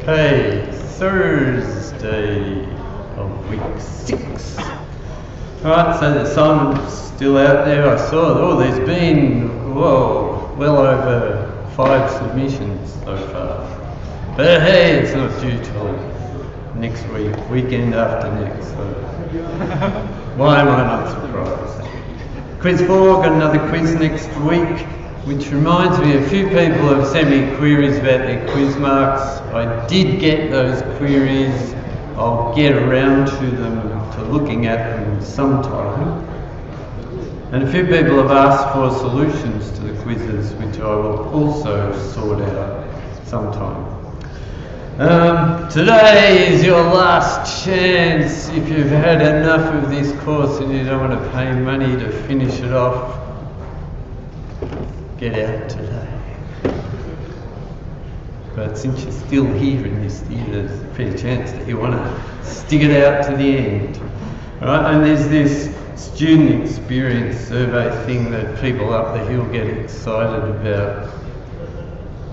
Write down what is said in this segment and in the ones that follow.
Okay, Thursday of week 6. Alright, so the assignment's still out there. I saw, there's been, well over 5 submissions so far. But hey, it's not due till next week, weekend after next, so why am I not surprised? Quiz 4, got another quiz next week, which reminds me, a few people have sent me queries about their quiz marks. I did get those queries. I'll get around to them, to looking at them sometime. And a few people have asked for solutions to the quizzes, which I will also sort out sometime. Today is your last chance. If you've had enough of this course and you don't want to pay money to finish it off, get out today. But since you're still here in this year, there's a fair chance that you want to stick it out to the end. Right? And there's this student experience survey thing that people up the hill get excited about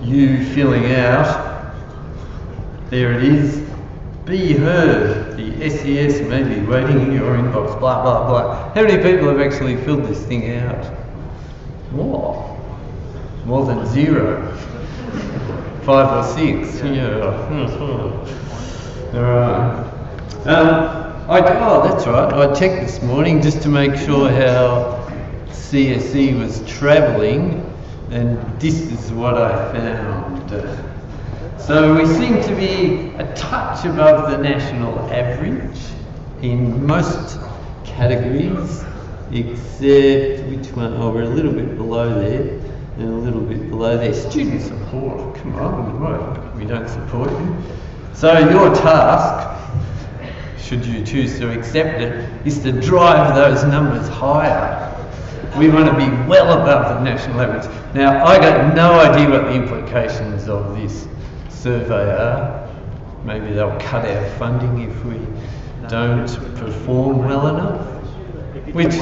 you filling out. There it is. Be heard. The SES may be waiting in your inbox, blah, blah, blah. How many people have actually filled this thing out? More than 0. 5 or 6. Yeah. Alright. That's right. I checked this morning just to make sure how CSE was travelling, and this is what I found. So we seem to be a touch above the national average in most categories, except which one? Oh, we're a little bit below there, and a little bit below there. Student support, come on, we don't support you. So your task, should you choose to accept it, is to drive those numbers higher. We want to be well above the national average. Now, I got no idea what the implications of this survey are. Maybe they'll cut our funding if we don't perform well enough, which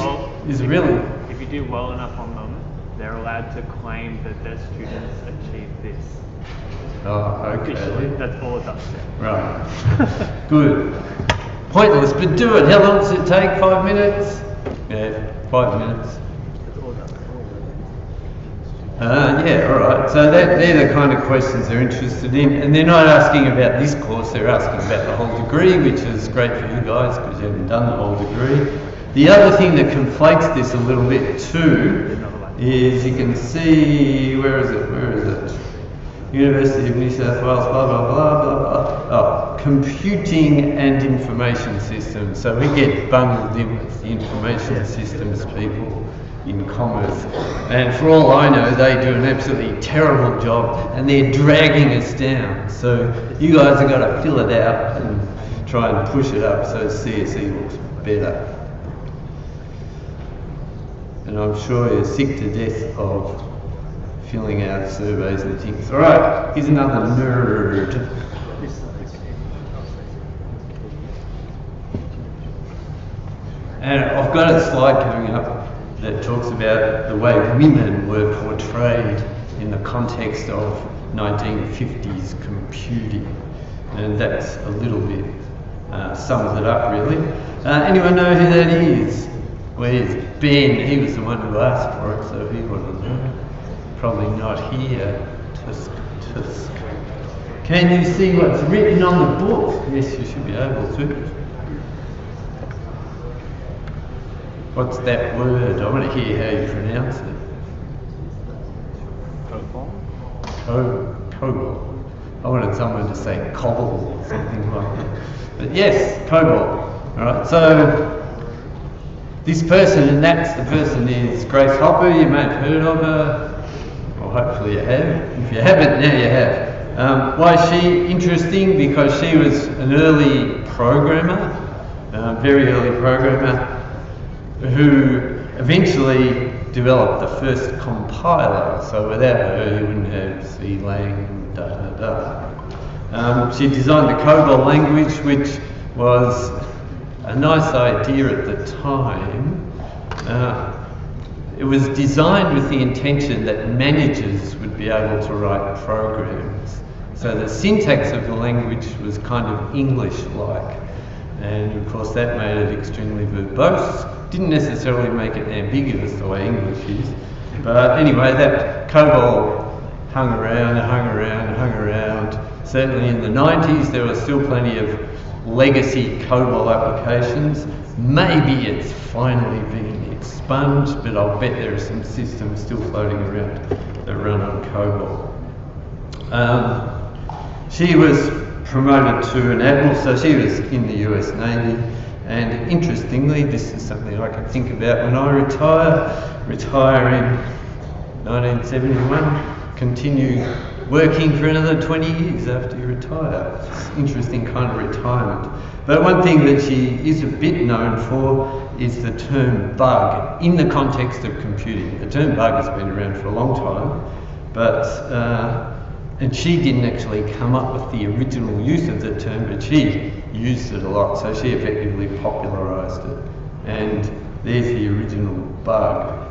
is really... If you do well enough on them, they're allowed to claim that their students achieved this. Oh, okay. Officially, that's all it does. Right. Good. Pointless, but do it. How long does it take? 5 minutes? Yeah, 5 minutes. Yeah, alright. So they're the kind of questions they're interested in. And they're not asking about this course, they're asking about the whole degree, which is great for you guys because you haven't done the whole degree. The other thing that conflates this a little bit too is you can see, where is it? University of New South Wales, blah, blah, blah, blah, blah. Oh, computing and information systems. So we get bundled in with the information systems people in commerce. And for all I know, they do an absolutely terrible job and they're dragging us down. So you guys have got to fill it out and try and push it up so CSE looks better. And I'm sure you're sick to death of filling out surveys and things. Alright, here's another nerd. And I've got a slide coming up that talks about the way women were portrayed in the context of 1950s computing. And that's a little bit, sums it up really. Anyone know who that is? Where's Ben? He was the one who asked for it, so he would have known. Probably not here. Tusk. Can you see what's written on the book? Yes, you should be able to. What's that word? I want to hear how you pronounce it. Cobalt. I wanted someone to say cobble or something like that. But yes, cobalt. Alright, so this person, and that's the person, is Grace Hopper. You may have heard of her. Well, hopefully you have. If you haven't, now you have. Why is she interesting? Because she was an early programmer, very early programmer, who eventually developed the first compiler. So without her, you wouldn't have C-lang, she designed the COBOL language, which was a nice idea at the time. It was designed with the intention that managers would be able to write programs. So the syntax of the language was kind of English-like, and of course that made it extremely verbose. Didn't necessarily make it ambiguous the way English is, but anyway, that COBOL hung around. Certainly in the 90s there were still plenty of legacy COBOL applications. Maybe it's finally being expunged, but I'll bet there are some systems still floating around that run on COBOL. She was promoted to an admiral, so she was in the US Navy, and interestingly, this is something I can think about when I retire in 1971, continue working for another 20 years after you retire. It's an interesting kind of retirement. But one thing that she is a bit known for is the term bug in the context of computing. The term bug has been around for a long time, but and she didn't actually come up with the original use of the term, but she used it a lot, so she effectively popularised it. And there's the original bug.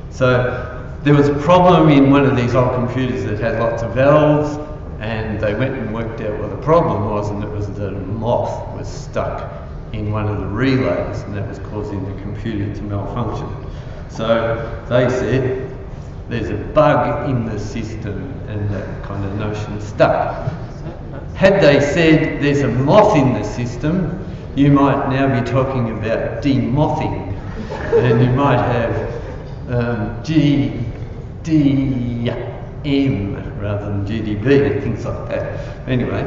So there was a problem in one of these old computers that had lots of valves, and they went and worked out what the problem was, and it was that a moth was stuck in one of the relays, and that was causing the computer to malfunction. So they said, there's a bug in the system, and that kind of notion stuck. Had they said there's a moth in the system, you might now be talking about demothing, and you might have GDM rather than GDB and things like that. Anyway,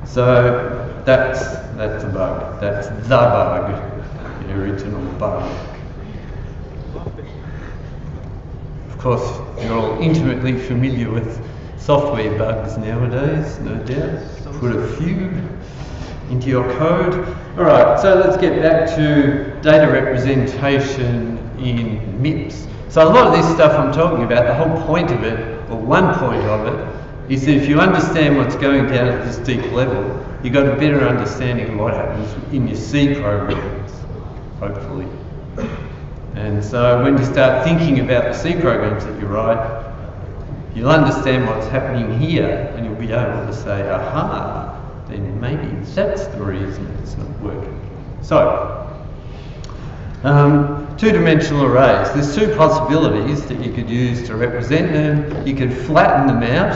so that's a bug. That's the bug, the original bug. Of course, you're all intimately familiar with software bugs nowadays, no doubt. Put a few into your code. All right, so let's get back to data representation in MIPS. So a lot of this stuff I'm talking about, the whole point of it, or one point of it, is that if you understand what's going down at this deep level, you've got a better understanding of what happens in your C programs, hopefully. And so when you start thinking about the C programs that you write, you'll understand what's happening here, and you'll be able to say, aha, then maybe that's the reason it's not working. So, two-dimensional arrays. There's two possibilities that you could use to represent them. You could flatten them out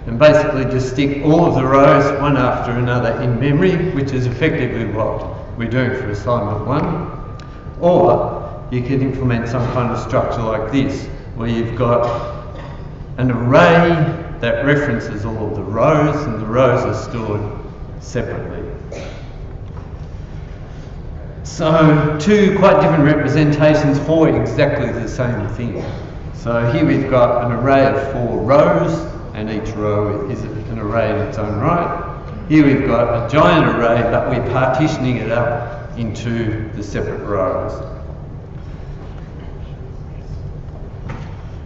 and basically just stick all of the rows one after another in memory, which is effectively what we're doing for assignment 1. Or you could implement some kind of structure like this, where you've got an array that references all of the rows, and the rows are stored separately. So, two quite different representations for exactly the same thing. So here we've got an array of 4 rows, and each row is an array in its own right. Here we've got a giant array, but we're partitioning it up into the separate rows.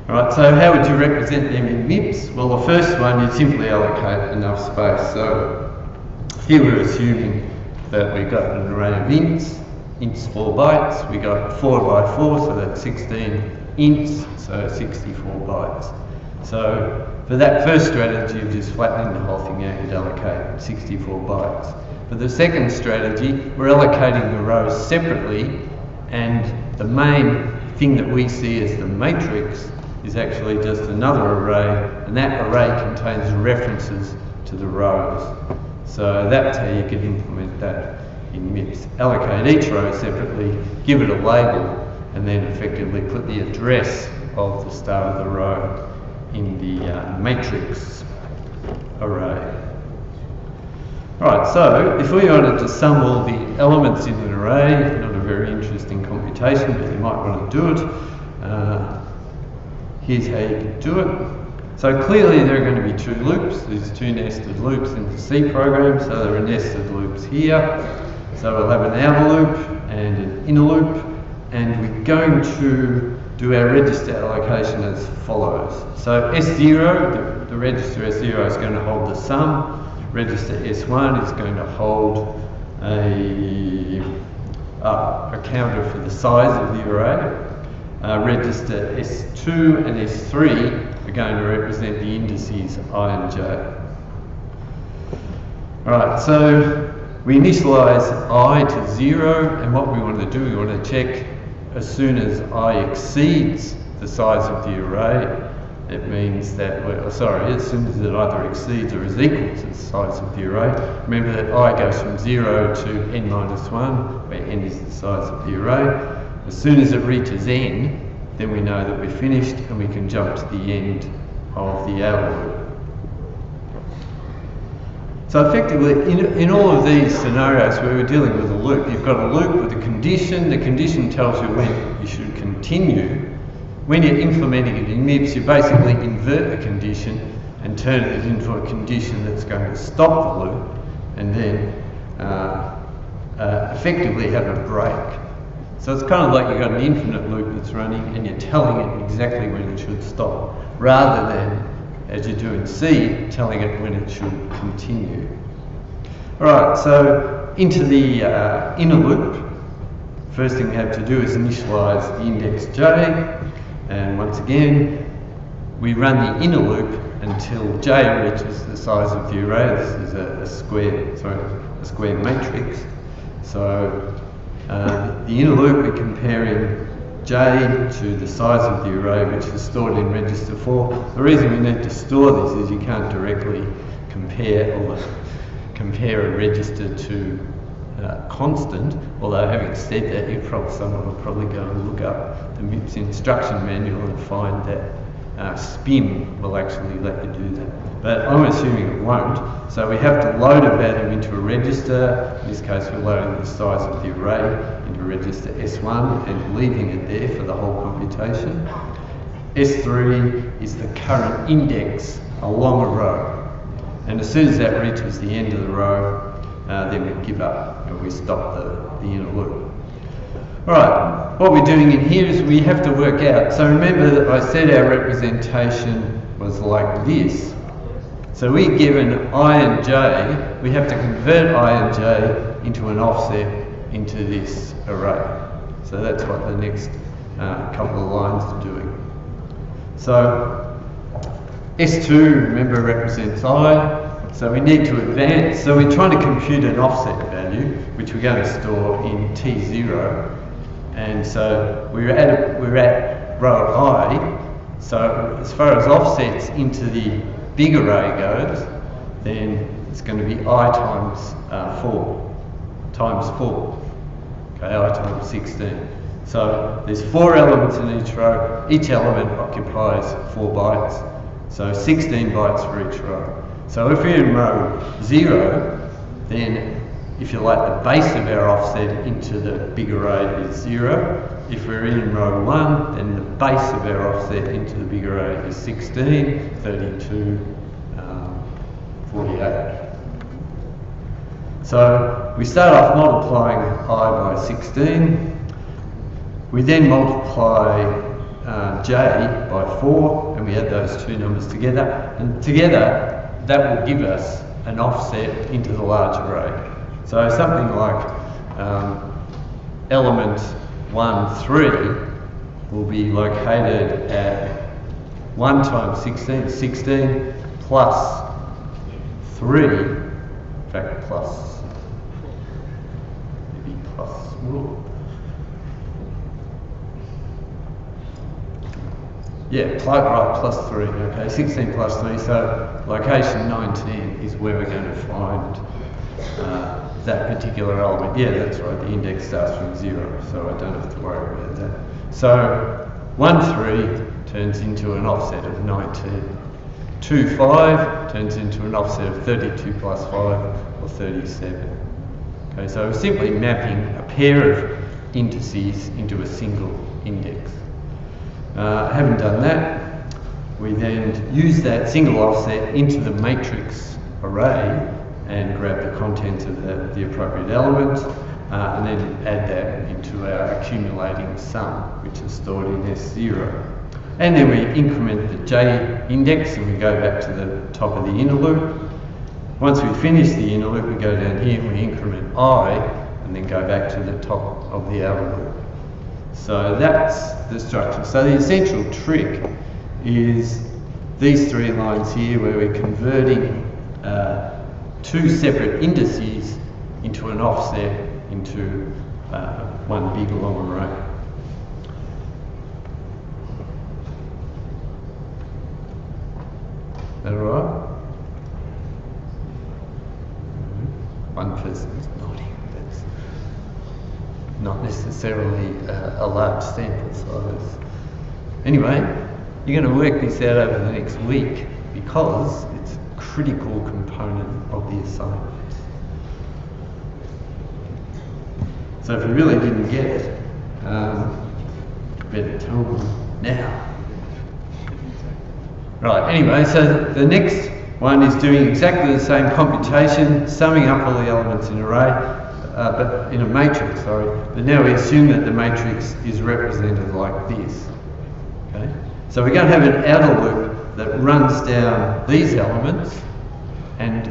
Alright, so how would you represent them in MIPS? Well, the first one, you simply allocate enough space. So here we're assuming that we've got an array of ints 4 bytes. We got 4 by 4, so that's 16 ints, so 64 bytes. So for that first strategy of just flattening the whole thing out, you'd allocate 64 bytes. For the second strategy, we're allocating the rows separately, and the main thing that we see as the matrix is actually just another array, and that array contains references to the rows. So that's how you could implement that in MIPS. Allocate each row separately, give it a label, and then effectively put the address of the start of the row in the matrix array. Right, so if we wanted to sum all the elements in an array, not a very interesting computation, but you might want to do it. Here's how you can do it. So clearly there are going to be 2 loops. There's 2 nested loops in the C program, so there are nested loops here. So we'll have an outer loop and an inner loop, and we're going to do our register allocation as follows. So S0, the register S0 is going to hold the sum. Register S1 is going to hold a counter for the size of the array. Register S2 and S3 are going to represent the indices I and J. Alright, so we initialize I to 0, and what we want to do, we want to check as soon as I exceeds the size of the array, it means that, as soon as it either exceeds or is equal to the size of the array. Remember that I goes from 0 to n minus 1, where n is the size of the array. As soon as it reaches n, then we know that we're finished and we can jump to the end of the outer loop. So effectively, in all of these scenarios where we're dealing with a loop, you've got a loop with a condition. The condition tells you when you should continue. When you're implementing it in MIPS, you basically invert the condition and turn it into a condition that's going to stop the loop, and then effectively have a break. So it's kind of like you've got an infinite loop that's running and you're telling it exactly when it should stop, rather than, as you do in C, telling it when it should continue. Alright, so into the inner loop, first thing we have to do is initialize the index j, and once again, we run the inner loop until j reaches the size of the array. This is a square matrix. So the inner loop, we're comparing j to the size of the array, which is stored in register 4. The reason we need to store this is you can't directly compare a register to constant, although having said that, someone will probably go and look up the MIPS instruction manual and find that spin will actually let you do that. But I'm assuming it won't. So we have to load a value into a register. In this case, we're loading the size of the array into register S1 and leaving it there for the whole computation. S3 is the current index along a row. And as soon as that reaches the end of the row, then we give up and we stop the inner loop. Alright, what we're doing in here is we have to work out. So remember that I said our representation was like this. So we're given I and j, we have to convert I and j into an offset into this array. So that's what the next couple of lines are doing. So S2, remember, represents I. So we need to advance. So we're trying to compute an offset value, which we're going to store in T0. And so we're at row I. So as far as offsets into the big array goes, then it's going to be I times 4 times 4. Okay, I times 16. So there's 4 elements in each row. Each element occupies 4 bytes. So 16 bytes for each row. So if we're in row 0, then if you like, the base of our offset into the big array is 0. If we're in row 1, then the base of our offset into the big array is 16, 32, 48. So we start off multiplying I by 16. We then multiply j by 4, and we add those two numbers together. And together, that will give us an offset into the large array. So something like element 1, 3 will be located at 1 times 16, 16 plus 3, in fact plus, maybe plus, yeah, plus 3, okay, 16 plus 3, so location 19 is where we're going to find that particular element. Yeah, that's right, the index starts from 0, so I don't have to worry about that. So 1, 3 turns into an offset of 19. 2, 5 turns into an offset of 32 plus 5, or 37. Okay, so we're simply mapping a pair of indices into a single index. Having done that, we then use that single offset into the matrix array and grab the contents of the appropriate element, and then add that into our accumulating sum, which is stored in S0. And then we increment the j index and we go back to the top of the inner loop. Once we finish the inner loop, we go down here and we increment I, and then go back to the top of the outer loop. So that's the structure. So the essential trick is these 3 lines here where we're converting two separate indices into an offset into one big long array. Is that all right? One person's nodding. That's not necessarily a large sample size. Anyway, you're going to work this out over the next week because it's a critical component of the assignment. So if you really didn't get it, you better tell them now. Right, anyway, so the next one is doing exactly the same computation, summing up all the elements in an array, but in a matrix, sorry. But now we assume that the matrix is represented like this. Okay? So we're going to have an outer loop that runs down these elements, and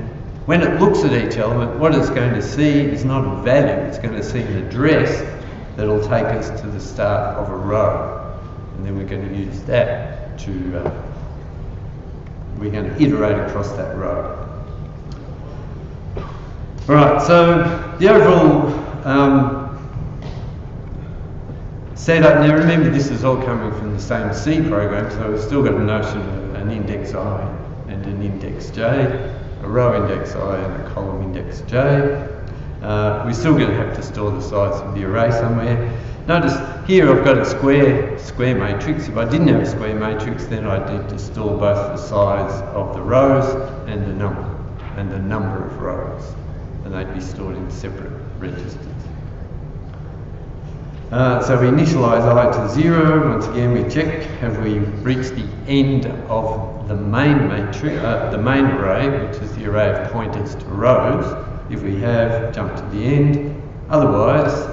when it looks at each element, what it's going to see is not a value, it's going to see an address that'll take us to the start of a row. And then we're going to use that to, we're going to iterate across that row. Alright, so the overall setup, now remember this is all coming from the same C program, so we've still got a notion of an index I and an index J, a row index I and a column index J. We're still going to have to store the size of the array somewhere. Notice here I've got a square matrix. If I didn't have a square matrix, then I'd need to store both the size of the rows and the number of rows, and they'd be stored in separate registers. So we initialize I to 0. Once again, we check, have we reached the end of the main matrix, the main array, which is the array of pointers to rows. If we have, jump to the end. Otherwise,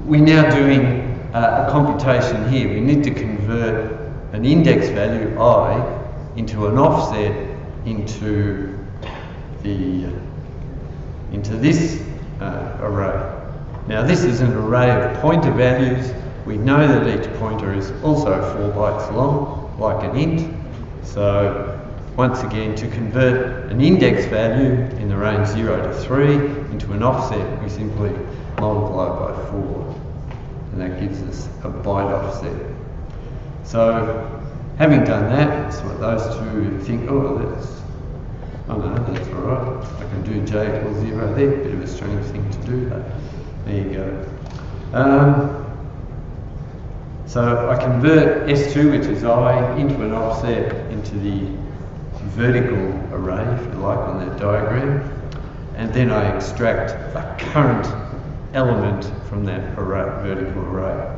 we're now doing a computation here. We need to convert an index value I into an offset into this array. Now this is an array of pointer values. We know that each pointer is also 4 bytes long, like an int. So once again, to convert an index value in the range 0 to 3 into an offset, we simply multiply by 4. And that gives us a byte offset. So having done that, it's what those two think, oh no, that's all right. I can do j equals 0 there, bit of a strange thing to do, but there you go. So I convert S2, which is I, into an offset into the vertical array, if you like, on that diagram, and then I extract a current element from that array, vertical array.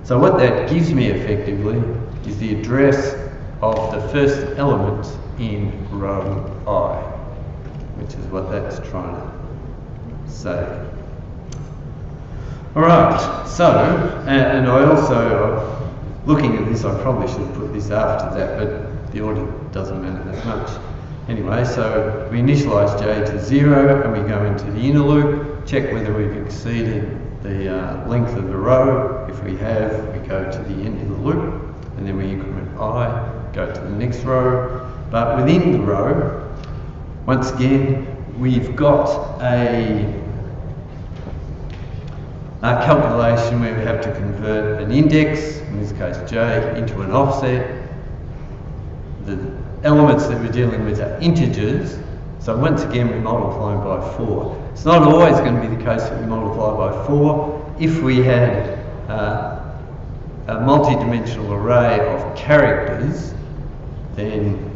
So what that gives me effectively is the address of the first element in row I, which is what that's trying to say. Alright, so, and I also, looking at this, I probably should have put this after that, but the order doesn't matter that much. Anyway, so we initialize j to 0 and we go into the inner loop, check whether we've exceeded the length of the row. If we have, we go to the end of the loop, and then we increment I, go to the next row. But within the row, once again, we've got a calculation where we have to convert an index, in this case j, into an offset. The elements that we're dealing with are integers, so once again we multiply by 4. It's not always going to be the case that we multiply by 4. If we had a multi-dimensional array of characters, then,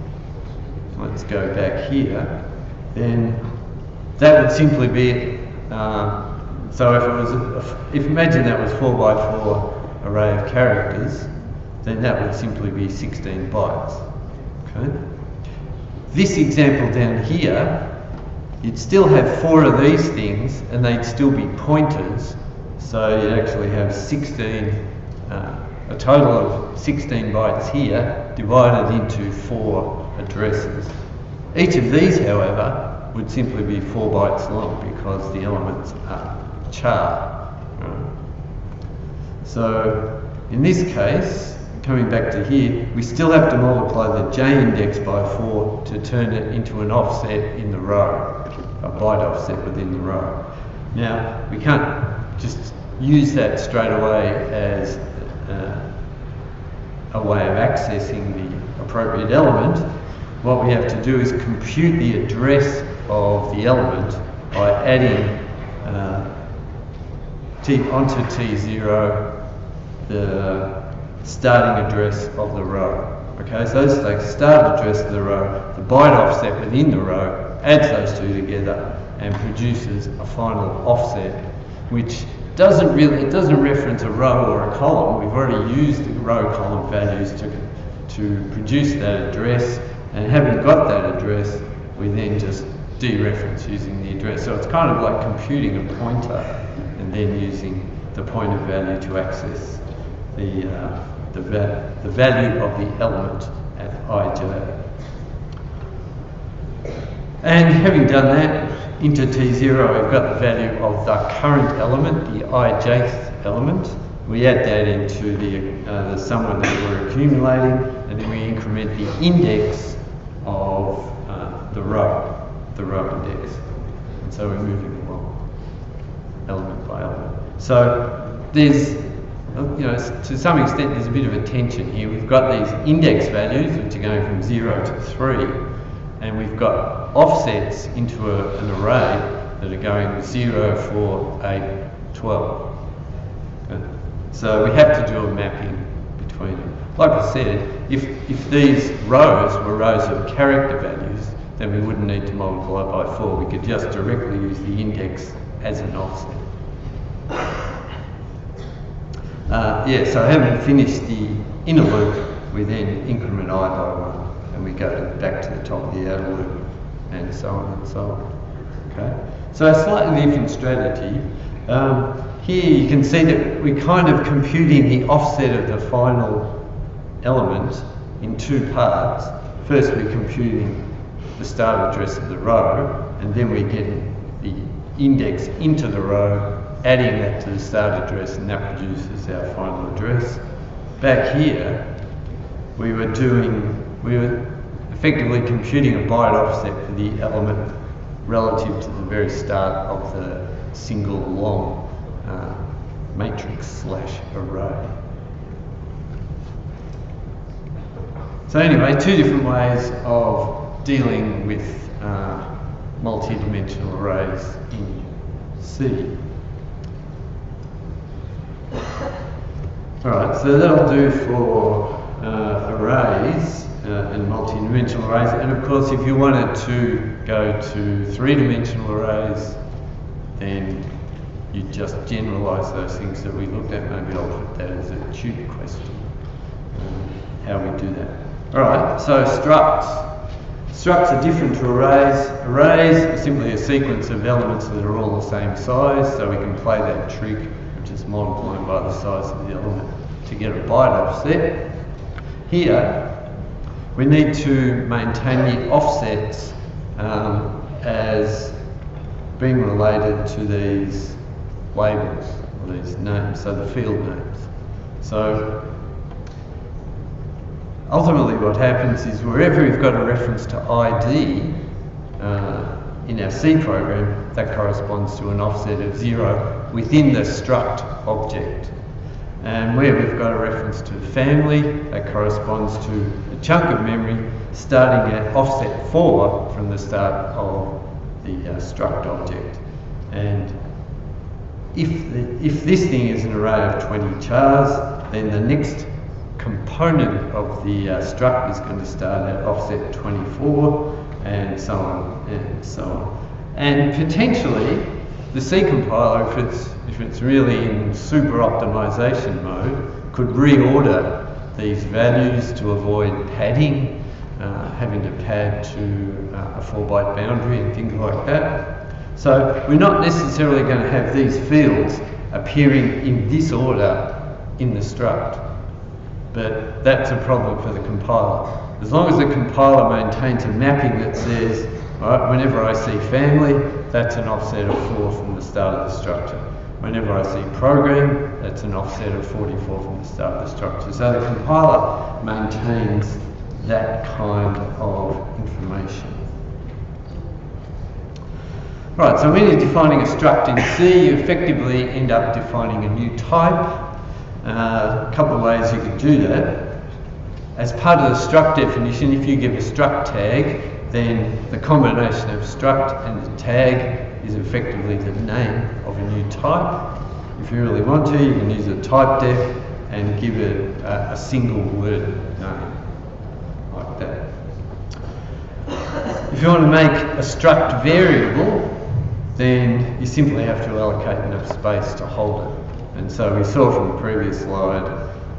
let's go back here, then that would simply be, so if it was, if imagine that was 4 by 4 array of characters, then that would simply be 16 bytes. Okay. This example down here, you'd still have 4 of these things, and they'd still be pointers. So you'd actually have 16, a total of 16 bytes here, divided into 4 addresses. Each of these, however, would simply be 4 bytes long because the elements are char. Right? So in this case, coming back to here, we still have to multiply the J index by 4 to turn it into an offset in the row, a byte offset within the row. Now, we can't just use that straight away as a way of accessing the appropriate element. What we have to do is compute the address of the element by adding onto T0 the starting address of the row. Okay, so this is like the start address of the row, the byte offset within the row, adds those two together and produces a final offset, which doesn't reference a row or a column. We've already used the row column values to produce that address, and having got that address, we then just dereference using the address. So it's kind of like computing a pointer and then using the pointer value to access the value of the element at ij. And having done that, into T0 we've got the value of the current element, the ijth element. We add that into the somewhere that we're accumulating, and then we increment the index of the row index. And so we're moving along element by element. So there's, to some extent there's a bit of a tension here. We've got these index values which are going from 0 to 3, and we've got offsets into an array that are going 0, 4, 8, 12. Okay. So we have to do a mapping between them. Like I said, if these rows were rows of character values, then we wouldn't need to multiply by 4. We could just directly use the index as an offset. So having finished the inner loop, we then increment I by 1, and we go back to the top of the outer loop, and so on and so on. Okay? So a slightly different strategy. Here you can see that we're kind of computing the offset of the final element in two parts. First we're computing the start address of the row, and then we're getting the index into the row, adding that to the start address, and that produces our final address. Back here, we were effectively computing a byte offset for the element relative to the very start of the single long matrix / array. So anyway, two different ways of dealing with multi-dimensional arrays in C. Alright, so that'll do for arrays and multi-dimensional arrays. And of course, if you wanted to go to three-dimensional arrays, then you just generalise those things that we looked at. Maybe I'll put that as a tutor question, how we do that. Alright, so structs. Structs are different to arrays. Arrays are simply a sequence of elements that are all the same size, so we can play that trick of just multiplying by the size of the element to get a byte offset. Here, we need to maintain the offsets as being related to these labels, or these names, so the field names. So ultimately what happens is wherever we've got a reference to ID in our C program, that corresponds to an offset of 0 within the struct object. And where we've got a reference to family, that corresponds to a chunk of memory starting at offset 4 from the start of the struct object. And if this thing is an array of 20 chars, then the next component of the struct is going to start at offset 24, and so on and so on. And potentially, the C compiler, if it's really in super optimization mode, could reorder these values to avoid padding, having to pad to a 4-byte boundary and things like that. So we're not necessarily going to have these fields appearing in this order in the struct, but that's a problem for the compiler. As long as the compiler maintains a mapping that says, all right, whenever I see family, that's an offset of 4 from the start of the structure. Whenever I see program, that's an offset of 44 from the start of the structure. So the compiler maintains that kind of information. Right, so when you're defining a struct in C, you effectively end up defining a new type. A couple of ways you can do that. As part of the struct definition, if you give a struct tag, then the combination of struct and the tag is effectively the name of a new type. If you really want to, you can use a type def and give it a single word name, like that. If you want to make a struct variable, then you simply have to allocate enough space to hold it. And so we saw from the previous slide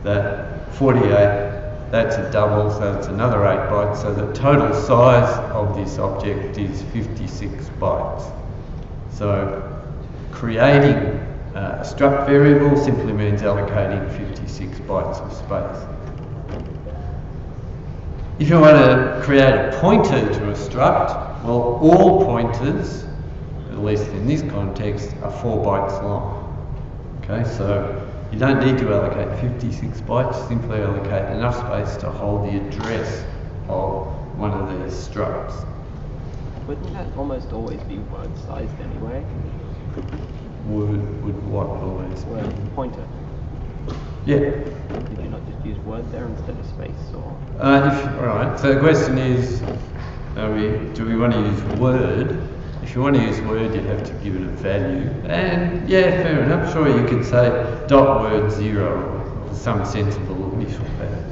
that 48, that's a double, so that's another 8 bytes. So the total size of this object is 56 bytes. So creating a struct variable simply means allocating 56 bytes of space. If you want to create a pointer to a struct, well, all pointers, at least in this context, are 4 bytes long. Okay, so you don't need to allocate 56 bytes, simply allocate enough space to hold the address of one of these structs. Wouldn't that almost always be word sized anyway? Would what always be? Well, pointer. Yeah. Could you not just use word there instead of space? Or? Alright, so the question is, do we want to use word? If you want to use word, you have to give it a value. And yeah, fair enough, sure, you could say dot word 0 or some sensible initial value.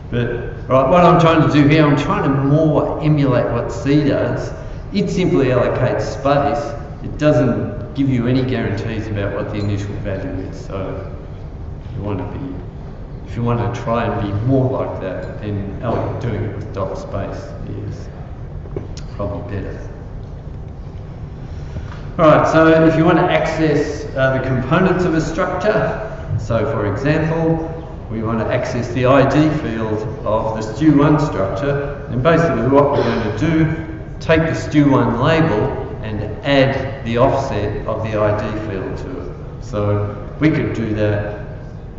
But right, what I'm trying to do here, I'm trying to more emulate what C does. It simply allocates space. It doesn't give you any guarantees about what the initial value is. So if you want to try and be more like that, then doing it with dot space is probably better. Alright, so if you want to access the components of a structure, so for example, we want to access the ID field of the stu1 structure, then basically what we're going to do, take the stu1 label and add the offset of the ID field to it. So we could do that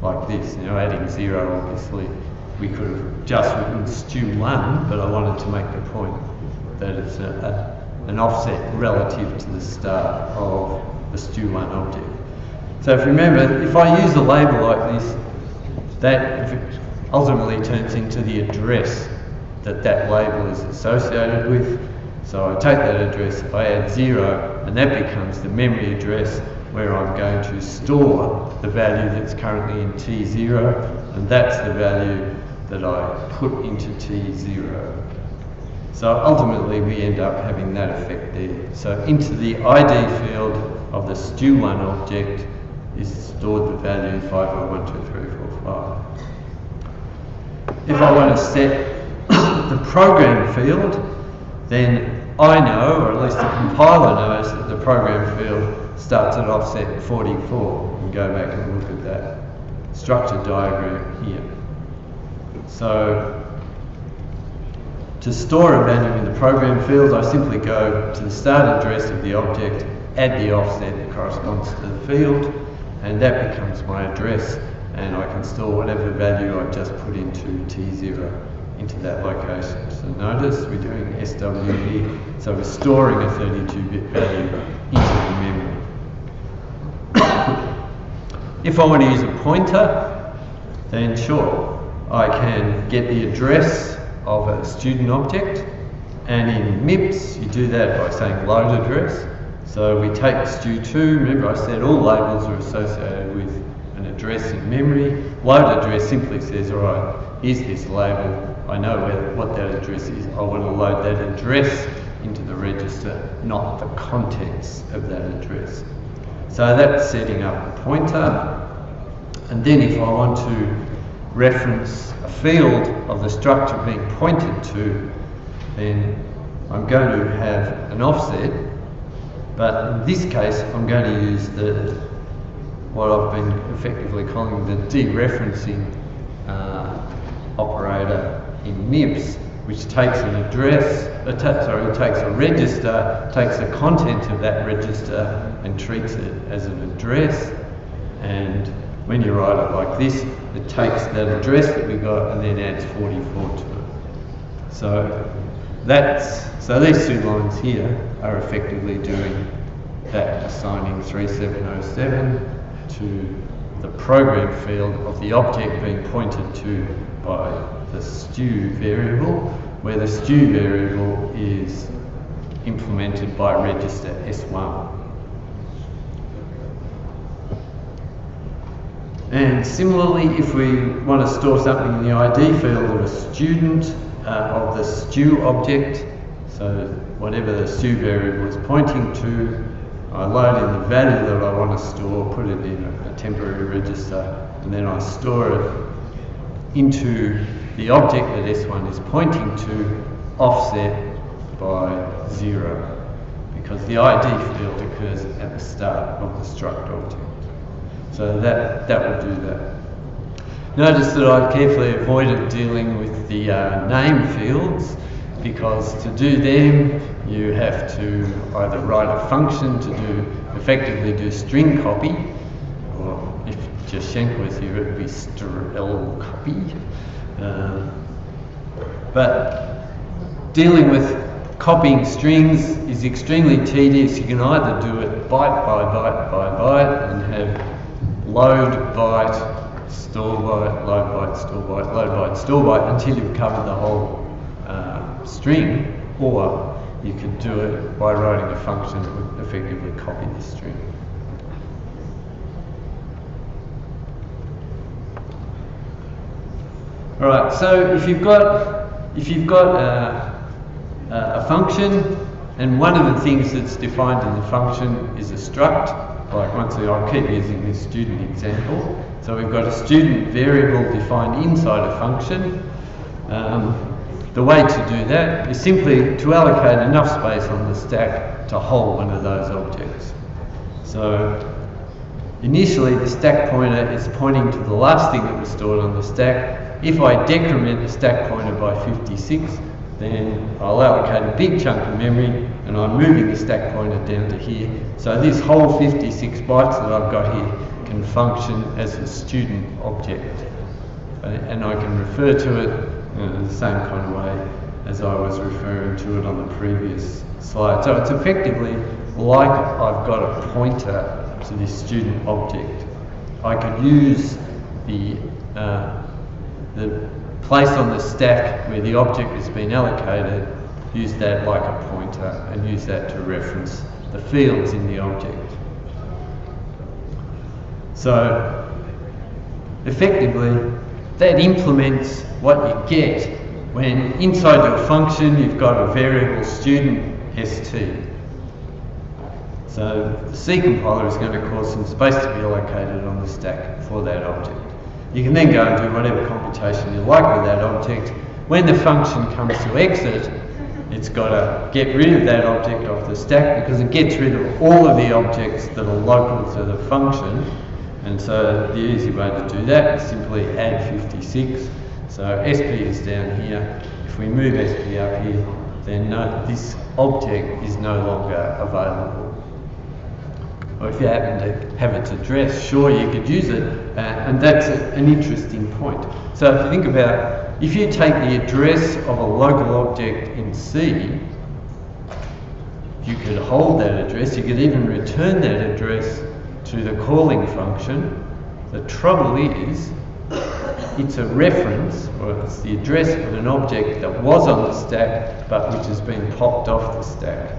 like this, adding 0 obviously. We could have just written stu1, but I wanted to make the point that it's an offset relative to the start of the stu1 object. So if you remember, if I use a label like this, that ultimately turns into the address that label is associated with. So I take that address, I add 0, and that becomes the memory address where I'm going to store the value that's currently in T0, and that's the value that I put into T0. So ultimately we end up having that effect there. So into the ID field of the stu1 object is stored the value 50123445. If I want to set the program field, then I know, or at least the compiler knows, that the program field starts at offset 44. We can go back and look at that structure diagram here. So to store a value in the program field, I simply go to the start address of the object, add the offset that corresponds to the field, and that becomes my address, and I can store whatever value I just put into T0 into that location. So notice we're doing SW here, so we're storing a 32-bit value into the memory. If I want to use a pointer, then sure, I can get the address of a student object, and in MIPS you do that by saying load address. So we take stu2, remember I said all labels are associated with an address in memory. Load address simply says, alright, here's this label, I know what that address is, I want to load that address into the register, not the contents of that address. So that's setting up a pointer, and then if I want to reference a field of the structure being pointed to, then I'm going to have an offset, but in this case I'm going to use what I've been effectively calling the dereferencing operator in MIPS which takes an address, takes a register, takes the content of that register and treats it as an address. And when you write it like this, it takes that address that we got and then adds 44 to it. So these two lines here are effectively doing that, assigning 3707 to the program field of the object being pointed to by the stu variable, where the stu variable is implemented by register S1. And similarly, if we want to store something in the ID field of a student of the stu object, so whatever the stu variable is pointing to, I load in the value that I want to store, put it in a temporary register, and then I store it into the object that S1 is pointing to, offset by 0, because the ID field occurs at the start of the struct object. So that will do that. Notice that I've carefully avoided dealing with the name fields, because to do them you have to either write a function to effectively do string copy, or if Jashenko was here it would be strl copy. But dealing with copying strings is extremely tedious. You can either do it byte by byte by byte and have load byte, store byte, load byte, store byte, load byte, store byte until you've covered the whole string, or you could do it by writing a function that would effectively copy the string. Alright, so if you've got a function, and one of the things that's defined in the function is a struct, like once again I'll keep using this student example. So we've got a student variable defined inside a function. The way to do that is simply to allocate enough space on the stack to hold one of those objects. So initially the stack pointer is pointing to the last thing that was stored on the stack. If I decrement the stack pointer by 56, then I'll allocate a big chunk of memory and I'm moving the stack pointer down to here. So this whole 56 bytes that I've got here can function as a student object. And I can refer to it the same kind of way as I was referring to it on the previous slide. So it's effectively like I've got a pointer to this student object. I could use the place on the stack where the object has been allocated, use that like a pointer and use that to reference the fields in the object. So effectively that implements what you get when inside your function you've got a variable student st. So the C compiler is going to cause some space to be allocated on the stack for that object. You can then go and do whatever computation you like with that object. When the function comes to exit, it's got to get rid of that object off the stack because it gets rid of all of the objects that are local to the function. And so the easy way to do that is simply add 56. So SP is down here. If we move SP up here, then this object is no longer available. Or if you happen to have its address, sure, you could use it, and that's an interesting point. So if you think about, if you take the address of a local object in C, you could hold that address, you could even return that address to the calling function. The trouble is, it's a reference, or it's the address of an object that was on the stack, but which has been popped off the stack.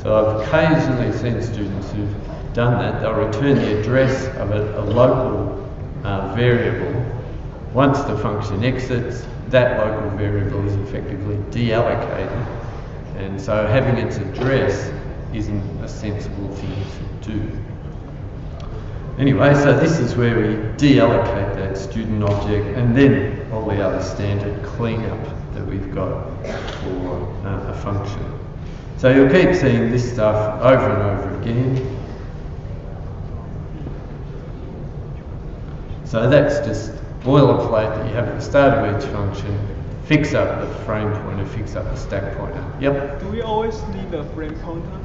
So I've occasionally seen students who've done that. They'll return the address of a local variable. Once the function exits, that local variable is effectively deallocated. And so having its address isn't a sensible thing to do. Anyway, so this is where we deallocate that student object and then all the other standard cleanup that we've got for a function. So you'll keep seeing this stuff over and over again. So that's just boilerplate that you have at the start of each function fix up the frame pointer, fix up the stack pointer. Yep. Do we always need a frame pointer?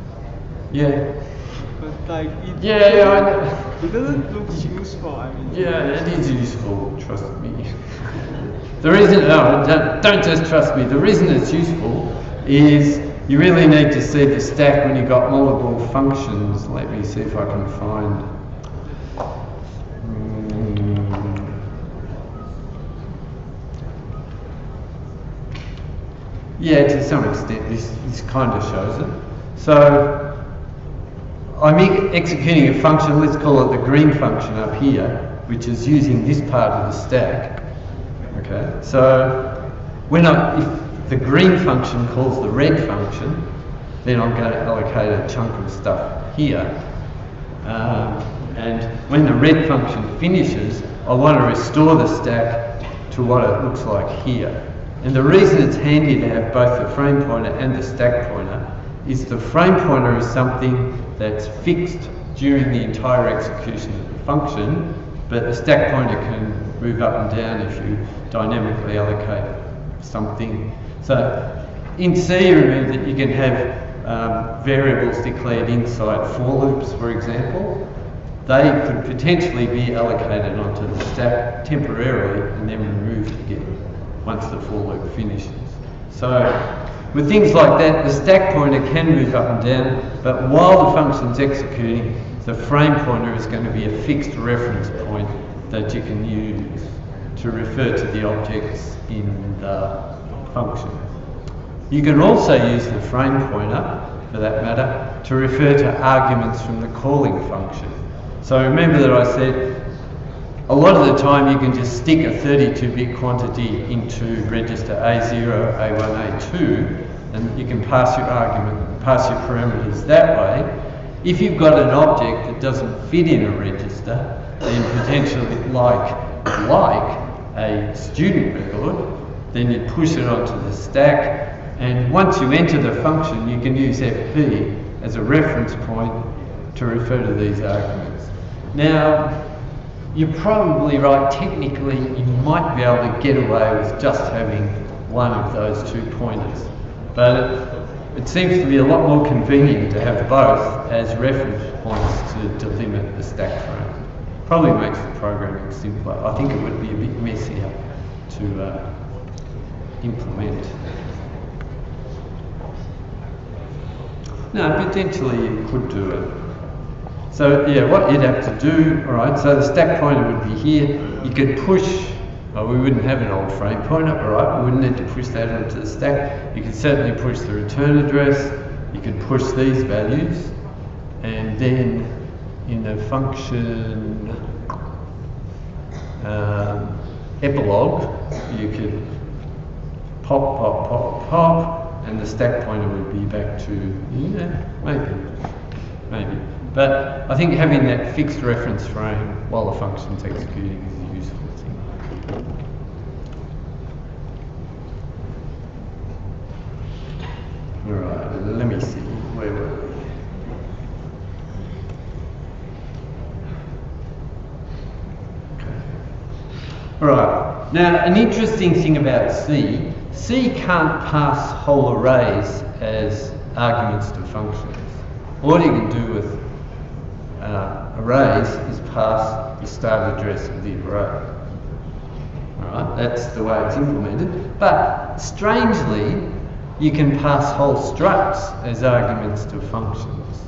Yeah. But like it, Yeah, I know. It doesn't look useful. I mean. Yeah, it is useful. Trust me. The reason, no, don't just trust me. The reason it's useful is you really need to see the stack when you've got multiple functions. Let me see if I can find. Yeah, to some extent, this kind of shows it. So I'm executing a function, let's call it the green function up here, which is using this part of the stack. Okay, so if the green function calls the red function, then I'm going to allocate a chunk of stuff here. And when the red function finishes, I want to restore the stack to what it looks like here. And the reason it's handy to have both the frame pointer and the stack pointer is the frame pointer is something that's fixed during the entire execution of the function, but the stack pointer can move up and down if you dynamically allocate something. So in C, remember that you can have variables declared inside for loops, for example. They could potentially be allocated onto the stack temporarily and then removed again once the for loop finishes. So with things like that, the stack pointer can move up and down, but while the function's executing, the frame pointer is going to be a fixed reference point that you can use to refer to the objects in the function. You can also use the frame pointer, for that matter, to refer to arguments from the calling function. So remember that I said a lot of the time you can just stick a 32-bit quantity into register A0, A1, A2, and you can pass your argument, pass your parameters that way. If you've got an object that doesn't fit in a register, then potentially like a student record, then you push it onto the stack, and once you enter the function, you can use FP as a reference point to refer to these arguments. Now, you're probably right, technically you might be able to get away with just having one of those 2 pointers, but it seems to be a lot more convenient to have both as reference points to delimit the stack frame. Probably makes the programming simpler. I think it would be a bit messier to implement. No, potentially you could do it. So yeah, what you'd have to do, alright, so the stack pointer would be here. You could push, well, we wouldn't have an old frame pointer, alright, we wouldn't need to push that onto the stack. You could certainly push the return address, you could push these values, and then in the function epilogue, you could pop, pop, pop, pop, and the stack pointer would be back to, maybe. But I think having that fixed reference frame while the function's executing is a useful thing. Alright, let me see, where were we? Okay. Alright, now an interesting thing about C can't pass whole arrays as arguments to functions. All you can do with arrays is pass the start address of the array. Alright, that's the way it's implemented. But strangely, you can pass whole structs as arguments to functions.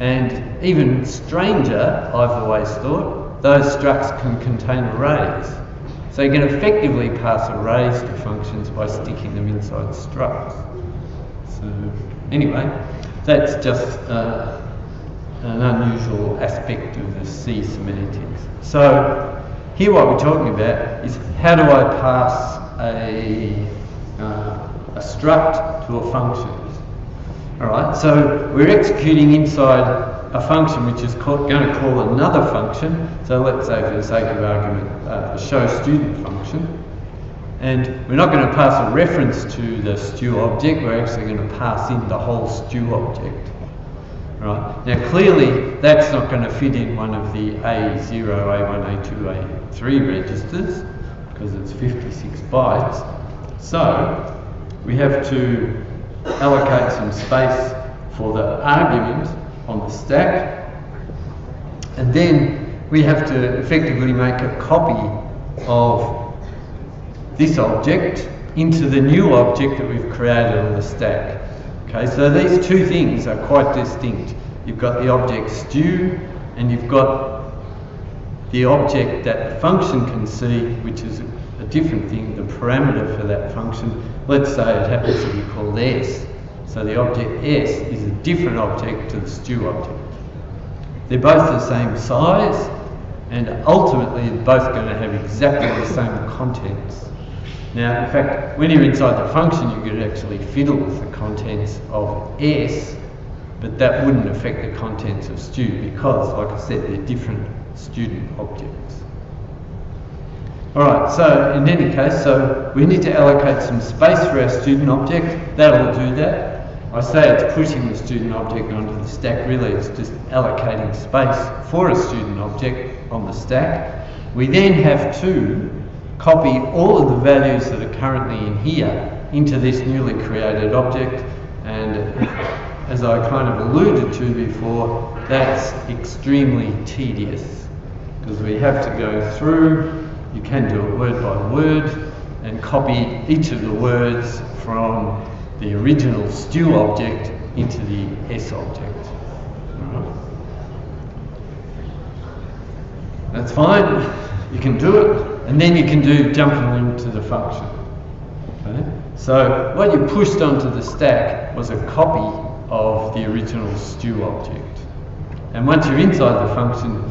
And even stranger, I've always thought, those structs can contain arrays. So you can effectively pass arrays to functions by sticking them inside structs. So anyway, that's just an unusual aspect of the C semantics. So here what we're talking about is how do I pass a struct to a function. Alright, so we're executing inside a function which is going to call another function. So let's say for the sake of argument, the show student function. And we're not going to pass a reference to the stu object, we're actually going to pass in the whole stu object. Right. Now clearly that's not going to fit in one of the A0, A1, A2, A3 registers, because it's 56 bytes. So we have to allocate some space for the argument on the stack, and then we have to effectively make a copy of this object into the new object that we've created on the stack. Okay, so these two things are quite distinct. You've got the object stu, and you've got the object that the function can see, which is a different thing, the parameter for that function. Let's say it happens to be called s. So the object s is a different object to the stu object. They're both the same size, and ultimately they're both going to have exactly the same contents. Now, in fact, when you're inside the function, you could actually fiddle with the contents of s, but that wouldn't affect the contents of stu because, like I said, they're different student objects. Alright, so in any case, so we need to allocate some space for our student object. That'll do that. I say it's pushing the student object onto the stack. Really, it's just allocating space for a student object on the stack. We then have to copy all of the values that are currently in here into this newly created object, and as I kind of alluded to before, that's extremely tedious because we have to go through, you can do it word by word, and copy each of the words from the original stu object into the s object. Right. That's fine, you can do it, and then you can do jumping into the function. Okay? So what you pushed onto the stack was a copy of the original stu object. And once you're inside the function,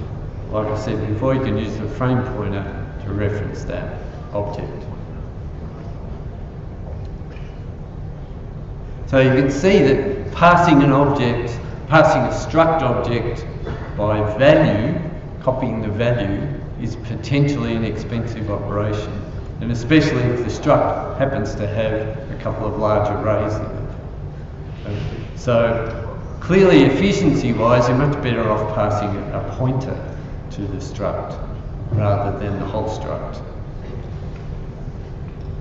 like I said before, you can use the frame pointer to reference that object. So you can see that passing an object, passing a struct object by value, copying the value, is potentially an expensive operation. And especially if the struct happens to have a couple of large arrays in it. So clearly, efficiency-wise, you're much better off passing a pointer to the struct rather than the whole struct.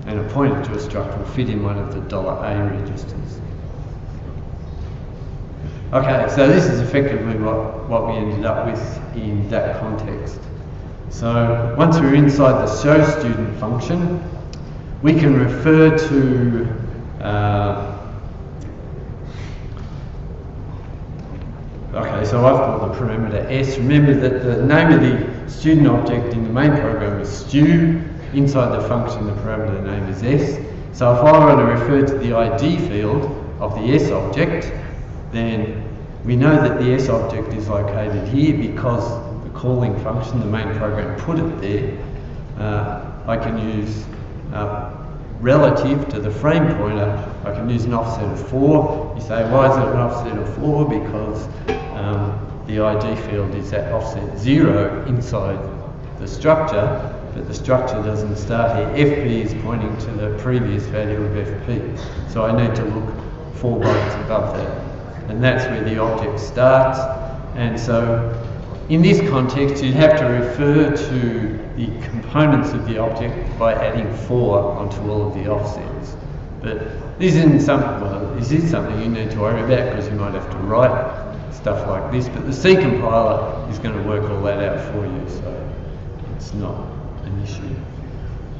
And a pointer to a struct will fit in one of the $A registers. Okay, so this is effectively what we ended up with in that context. So once we're inside the show student function, we can refer to okay, so I've called the parameter s. Remember that the name of the student object in the main program is stu. Inside the function, the parameter name is s. So if I want to refer to the ID field of the s object, then we know that the s object is located here because the calling function, the main program, put it there. I can use relative to the frame pointer, I can use an offset of 4. You say, why is it an offset of 4? Because the ID field is at offset 0 inside the structure, but the structure doesn't start here. FP is pointing to the previous value of FP. So I need to look 4 bytes above that. And that's where the object starts. And so in this context, you'd have to refer to the components of the object by adding 4 onto all of the offsets. But this isn't something, well, this is something you need to worry about because you might have to write stuff like this, but the C compiler is going to work all that out for you, so it's not an issue.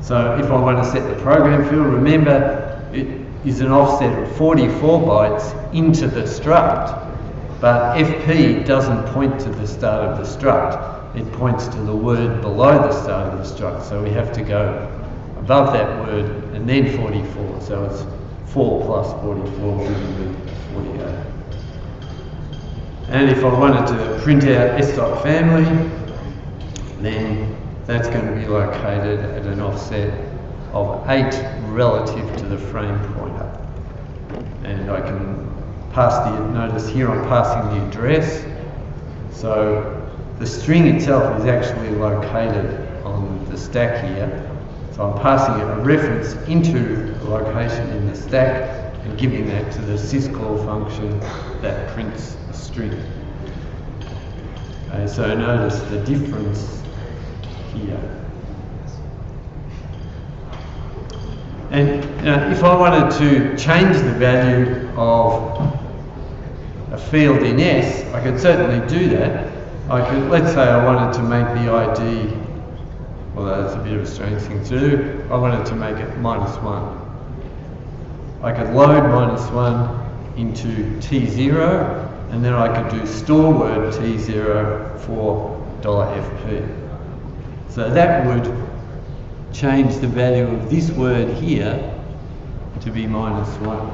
So if I want to set the program field, remember it is an offset of 44 bytes into the struct, but FP doesn't point to the start of the struct, it points to the word below the start of the struct, so we have to go above that word and then 44, so it's 4 plus 44 giving me 48. And if I wanted to print out s.family, then that's going to be located at an offset of 8 relative to the frame pointer. And I can pass the, notice here I'm passing the address. So the string itself is actually located on the stack here. So I'm passing a reference into the location in the stack and giving that to the syscall function that prints a string. Okay, so notice the difference here. if I wanted to change the value of a field in S, I could certainly do that. I could, let's say I wanted to make the ID, well that's a bit of a strange thing to do, I wanted to make it -1. I could load -1 into T0, and then I could do store word T0 for $FP. So that would change the value of this word here to be -1.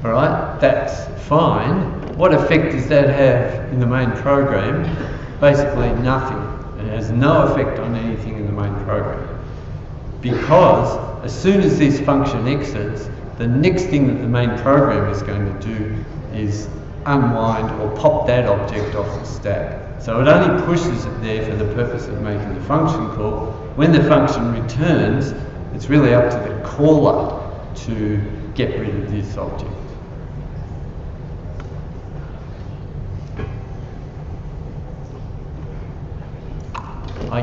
Alright, that's fine. What effect does that have in the main program? Basically nothing. It has no effect on anything in the main program. Because as soon as this function exits, the next thing that the main program is going to do is unwind or pop that object off the stack. So it only pushes it there for the purpose of making the function call. When the function returns, it's really up to the caller to get rid of this object. I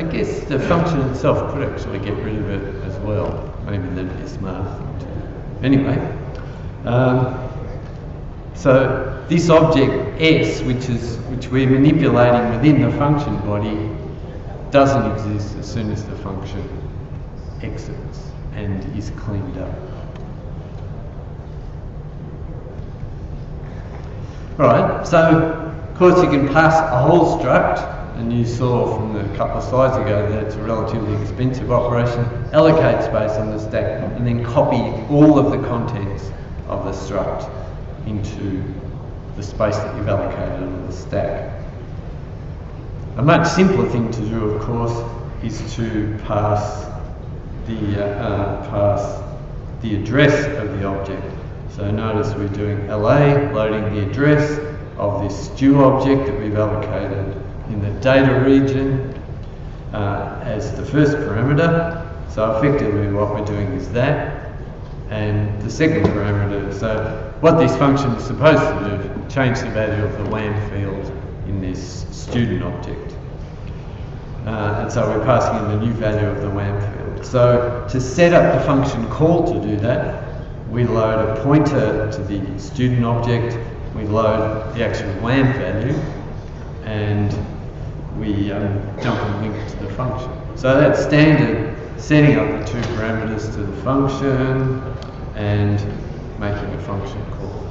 guess the function itself could actually get rid of it as well. Maybe that'd be a smart thing to do. Anyway, so this object S, which we're manipulating within the function body, doesn't exist as soon as the function exits and is cleaned up. Alright, so of course you can pass a whole struct, and you saw from the couple of slides ago that it's a relatively expensive operation. Allocate space on the stack and then copy all of the contents of the struct into the space that you've allocated on the stack. A much simpler thing to do, of course, is to pass the address of the object. So notice we're doing LA, loading the address of this stew object that we've allocated in the data region as the first parameter. So effectively what we're doing is that, and the second parameter. So what this function is supposed to do, change the value of the WAM field in this student object. And so we're passing in the new value of the WAM field. So to set up the function call to do that, we load a pointer to the student object, we load the actual WAM value, and we jump and link to the function. So that's standard setting up the two parameters to the function and making a function call.